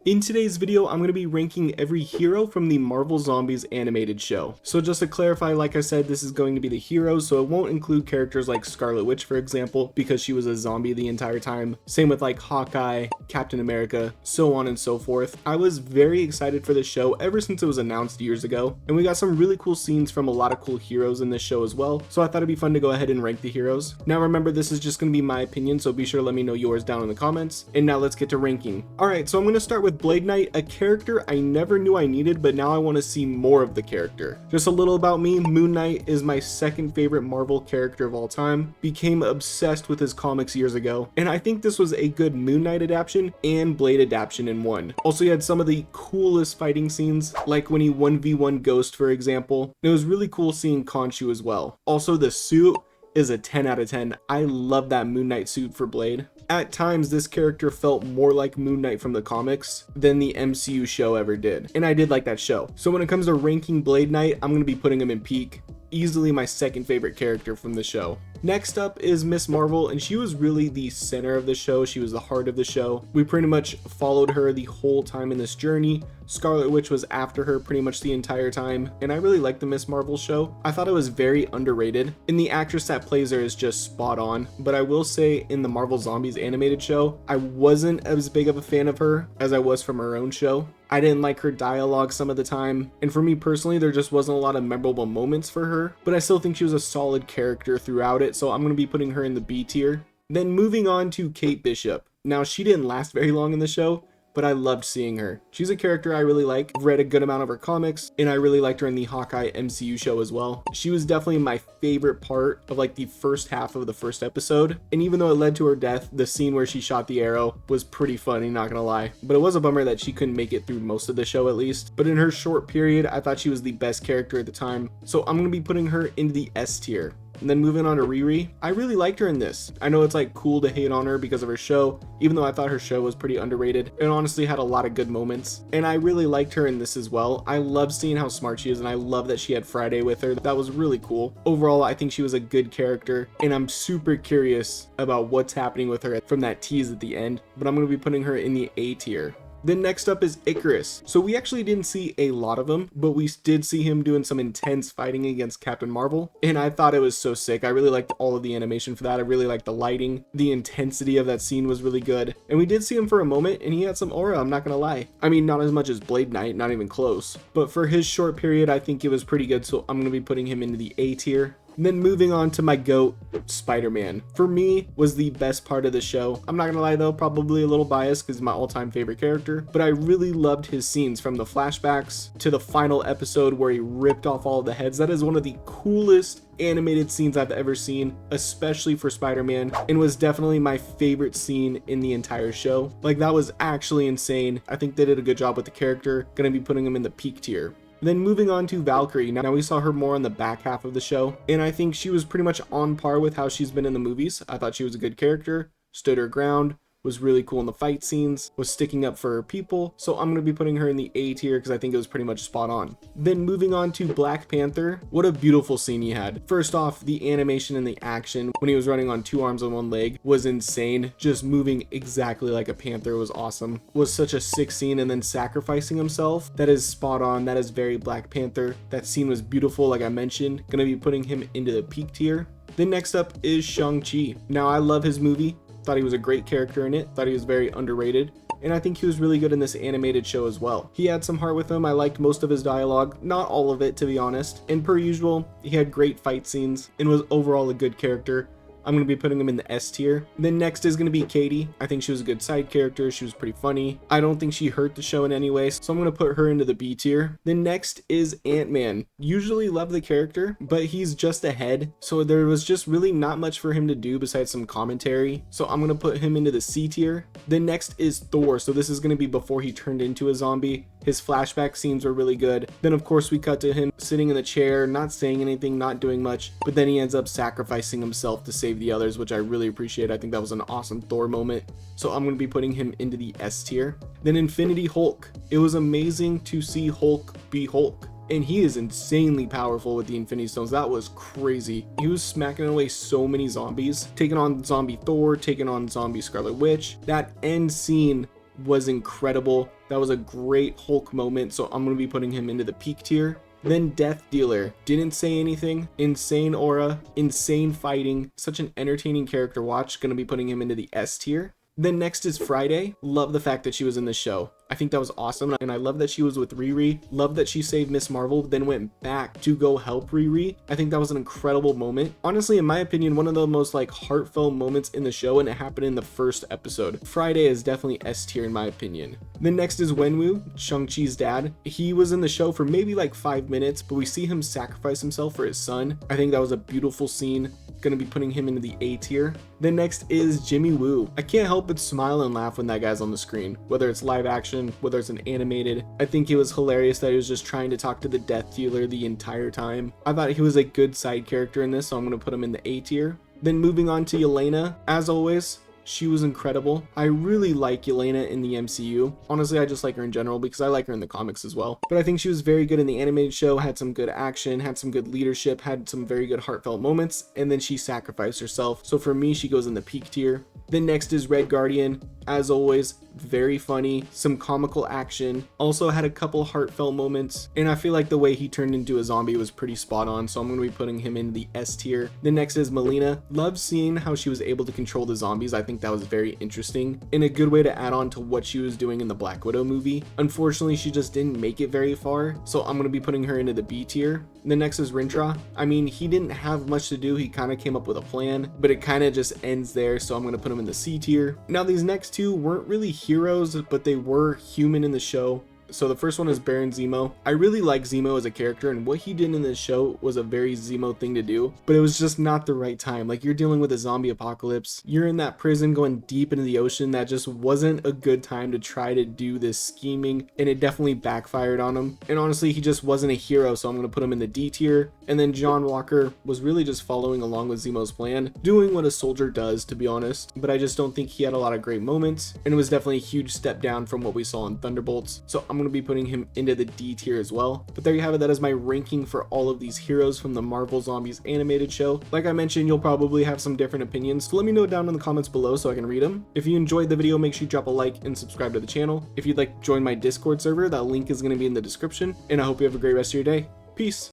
In today's video, I'm going to be ranking every hero from the Marvel Zombies animated show. So just to clarify, like I said, this is going to be the heroes, so it won't include characters like Scarlet Witch, for example, because she was a zombie the entire time. Same with like Hawkeye, Captain America, so on and so forth. I was very excited for this show ever since it was announced years ago, and we got some really cool scenes from a lot of cool heroes in this show as well, so I thought it'd be fun to go ahead and rank the heroes. Now remember, this is just going to be my opinion, so be sure to let me know yours down in the comments. And now let's get to ranking. Alright, so I'm going to start with Blade Knight, a character I never knew I needed, but now I want to see more of the character. Just a little about me, Moon Knight is my second favorite Marvel character of all time. Became obsessed with his comics years ago, and I think this was a good Moon Knight adaptation and Blade adaptation in one. Also, he had some of the coolest fighting scenes, like when he 1v1 Ghost, for example. And it was really cool seeing Khonshu as well. Also, the suit is a 10 out of 10. I love that Moon Knight suit for Blade. At times, this character felt more like Moon Knight from the comics than the MCU show ever did, and I did like that show. So when it comes to ranking Blade Knight, I'm going to be putting him in peak. Easily my second favorite character from the show. Next up is Miss Marvel, and she was really the center of the show. She was the heart of the show. We pretty much followed her the whole time in this journey. Scarlet Witch was after her pretty much the entire time, and I really liked the Miss Marvel show. I thought it was very underrated, and the actress that plays her is just spot on. But I will say, in the Marvel Zombies animated show, I wasn't as big of a fan of her as I was from her own show. I didn't like her dialogue some of the time, and for me personally, there just wasn't a lot of memorable moments for her, but I still think she was a solid character throughout it, so I'm going to be putting her in the B tier. Then moving on to Kate Bishop. Now, she didn't last very long in the show, but I loved seeing her. She's a character I really like. I've read a good amount of her comics, and I really liked her in the Hawkeye MCU show as well. She was definitely my favorite part of like the first half of the first episode, and even though it led to her death, the scene where she shot the arrow was pretty funny, not gonna lie. But it was a bummer that she couldn't make it through most of the show at least. But in her short period, I thought she was the best character at the time, so I'm gonna be putting her into the S tier. And then moving on to Riri, I really liked her in this. I know it's like cool to hate on her because of her show, even though I thought her show was pretty underrated. It honestly had a lot of good moments, and I really liked her in this as well. I love seeing how smart she is, and I love that she had Friday with her. That was really cool. Overall, I think she was a good character, and I'm super curious about what's happening with her from that tease at the end, but I'm going to be putting her in the A tier. Then next up is Icarus. So we actually didn't see a lot of him, but we did see him doing some intense fighting against Captain Marvel, and I thought it was so sick. I really liked all of the animation for that. I really liked the lighting. The intensity of that scene was really good, and we did see him for a moment, and he had some aura, I'm not gonna lie. I mean, not as much as Blade Knight, not even close, but for his short period, I think it was pretty good, so I'm gonna be putting him into the A tier. And then moving on to my GOAT, Spider-Man. For me, was the best part of the show. I'm not gonna lie though, probably a little biased because he's my all-time favorite character, but I really loved his scenes from the flashbacks to the final episode where he ripped off all of the heads. That is one of the coolest animated scenes I've ever seen, especially for Spider-Man, and was definitely my favorite scene in the entire show. Like, that was actually insane. I think they did a good job with the character. Gonna be putting him in the peak tier. Then moving on to Valkyrie. Now we saw her more on the back half of the show, and I think she was pretty much on par with how she's been in the movies. I thought she was a good character, stood her ground, was really cool in the fight scenes, was sticking up for her people, so I'm going to be putting her in the A tier because I think it was pretty much spot on. Then moving on to Black Panther, what a beautiful scene he had. First off, the animation and the action when he was running on 2 arms and 1 leg was insane. Just moving exactly like a panther was awesome. Was such a sick scene, and then sacrificing himself, that is spot on. That is very Black Panther. That scene was beautiful, like I mentioned. Going to be putting him into the peak tier. Then next up is Shang-Chi. Now I love his movie. Thought he was a great character in it, thought he was very underrated, and I think he was really good in this animated show as well. He had some heart with him. I liked most of his dialogue, not all of it to be honest, and per usual, he had great fight scenes and was overall a good character. I'm going to be putting him in the S tier. Then next is going to be Katie. I think she was a good side character. She was pretty funny. I don't think she hurt the show in any way, so I'm going to put her into the B tier. Then next is Ant-Man. Usually love the character, but he's just ahead, so there was just really not much for him to do besides some commentary, so I'm going to put him into the C tier. Then next is Thor. So this is going to be before he turned into a zombie. His flashback scenes were really good. Then of course we cut to him sitting in the chair, not saying anything, not doing much, but then he ends up sacrificing himself to save the others, which I really appreciate. I think that was an awesome Thor moment. So I'm going to be putting him into the S tier. Then Infinity Hulk. It was amazing to see Hulk be Hulk. and he is insanely powerful with the Infinity Stones. That was crazy. He was smacking away so many zombies, taking on zombie Thor, taking on zombie Scarlet Witch. That end scene was incredible. That was a great Hulk moment, so I'm going to be putting him into the peak tier. Then Death Dealer, didn't say anything, insane aura, insane fighting, such an entertaining character watch, going to be putting him into the S tier. Then next is Friday. Love the fact that she was in the show. I think that was awesome, and I love that she was with Riri. Love that she saved Miss Marvel, then went back to go help Riri. I think that was an incredible moment. Honestly, in my opinion, one of the most like heartfelt moments in the show, and it happened in the first episode. Friday is definitely S tier in my opinion. Then next is Wenwu, Shang-Chi's dad. He was in the show for maybe like 5 minutes, but we see him sacrifice himself for his son. I think that was a beautiful scene. Gonna be putting him into the A tier. Then next is Jimmy Woo. I can't help but smile and laugh when that guy's on the screen, whether it's live action, whether it's an animated. I think it was hilarious that he was just trying to talk to the Death Dealer the entire time. I thought he was a good side character in this, so I'm gonna put him in the A tier. Then moving on to Yelena, as always, she was incredible. I really like Yelena in the MCU. Honestly, I just like her in general because I like her in the comics as well. But I think she was very good in the animated show, had some good action, had some good leadership, had some very good heartfelt moments, and then she sacrificed herself. So for me, she goes in the peak tier. Then next is Red Guardian. As always, very funny, some comical action, also had a couple heartfelt moments, and I feel like the way he turned into a zombie was pretty spot on, so I'm going to be putting him in the S tier. The next is Melina. Love seeing how she was able to control the zombies. I think that was very interesting and a good way to add on to what she was doing in the Black Widow movie. Unfortunately, she just didn't make it very far, so I'm going to be putting her into the B tier. The next is Rintrah. I mean, he didn't have much to do. He kind of came up with a plan, but it kind of just ends there, so I'm going to put him in the C tier. Now, these next two weren't really heroes, but they were human in the show. So the first one is Baron Zemo. I really like Zemo as a character, and what he did in this show was a very Zemo thing to do, but it was just not the right time. Like, you're dealing with a zombie apocalypse, you're in that prison going deep into the ocean. That just wasn't a good time to try to do this scheming, and it definitely backfired on him. And honestly, he just wasn't a hero, so I'm going to put him in the D tier. And then John Walker was really just following along with Zemo's plan, doing what a soldier does, to be honest, but I just don't think he had a lot of great moments, and it was definitely a huge step down from what we saw in Thunderbolts, so I'm going to be putting him into the D tier as well. But there you have it. That is my ranking for all of these heroes from the Marvel Zombies animated show. Like I mentioned, you'll probably have some different opinions, so let me know down in the comments below so I can read them. If you enjoyed the video, make sure you drop a like and subscribe to the channel. If you'd like to join my Discord server, that link is going to be in the description, and I hope you have a great rest of your day. Peace.